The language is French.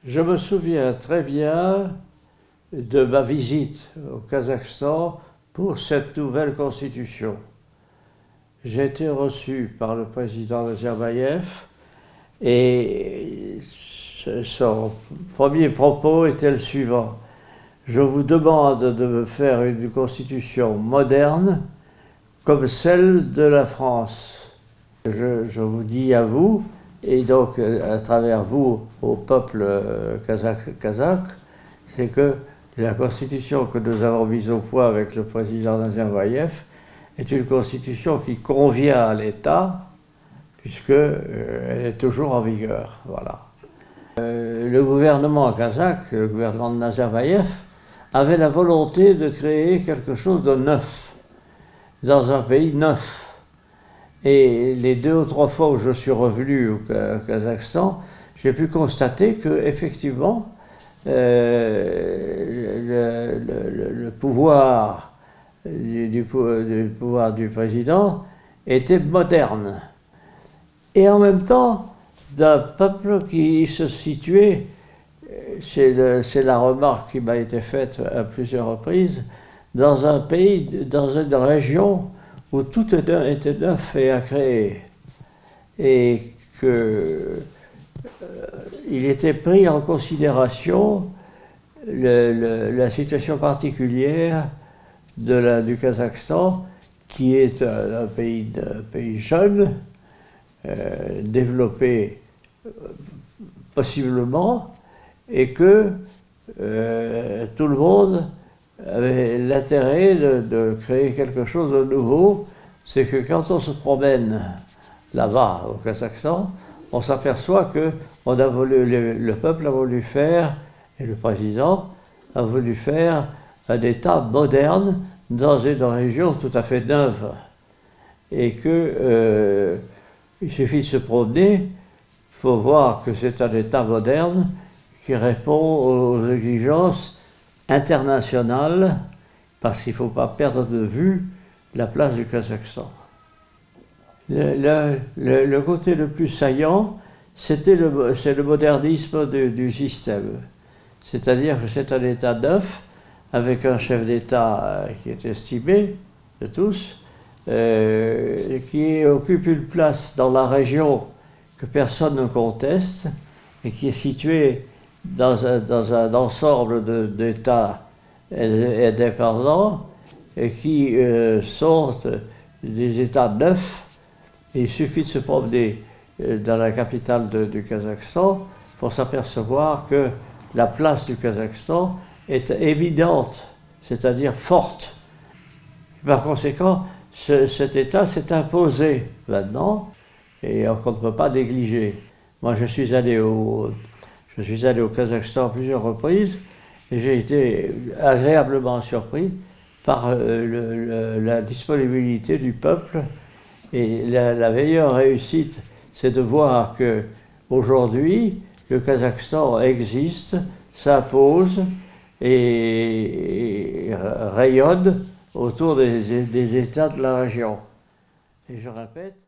Je me souviens très bien de ma visite au Kazakhstan pour cette nouvelle constitution. J'ai été reçu par le président Nazarbayev et son premier propos était le suivant. Je vous demande de me faire une constitution moderne comme celle de la France. Je vous dis à vous, et donc à travers vous au peuple kazakh, c'est que la constitution que nous avons mise au point avec le président Nazarbayev est une constitution qui convient à l'État, puisqu'elle est toujours en vigueur. Voilà. Le gouvernement kazakh, le gouvernement de Nazarbayev, avait la volonté de créer quelque chose de neuf, dans un pays neuf. Et les 2 ou 3 fois où je suis revenu au Kazakhstan, j'ai pu constater qu'effectivement, le pouvoir du pouvoir du président était moderne. Et en même temps, d'un peuple qui se situait, c'est la remarque qui m'a été faite à plusieurs reprises, dans un pays, dans une région où tout était neuf et à créer, et qu'il était pris en considération la situation particulière du Kazakhstan, qui est un pays jeune, développé possiblement, et que tout le monde avait l'intérêt de créer quelque chose de nouveau. C'est que quand on se promène là-bas au Kazakhstan, on s'aperçoit que le peuple a voulu faire, et le président a voulu faire un État moderne dans une région tout à fait neuve. Et que il suffit de se promener pour voir que c'est un État moderne qui répond aux exigences internationales, parce qu'il ne faut pas perdre de vue la place du Kazakhstan. Le côté le plus saillant, c'est le modernisme du système. C'est-à-dire que c'est un État neuf, avec un chef d'État qui est estimé de tous, qui occupe une place dans la région que personne ne conteste, et qui est situé dans un ensemble d'États indépendants, et qui sont des États neufs. Et il suffit de se promener dans la capitale du Kazakhstan pour s'apercevoir que la place du Kazakhstan est évidente, c'est-à-dire forte. Par conséquent, cet État s'est imposé maintenant, et qu'on ne peut pas négliger. Moi, je suis allé au Kazakhstan à plusieurs reprises, et j'ai été agréablement surpris par la disponibilité du peuple. Et la meilleure réussite, c'est de voir qu'aujourd'hui, le Kazakhstan existe, s'impose et rayonne autour des États de la région. Et je répète,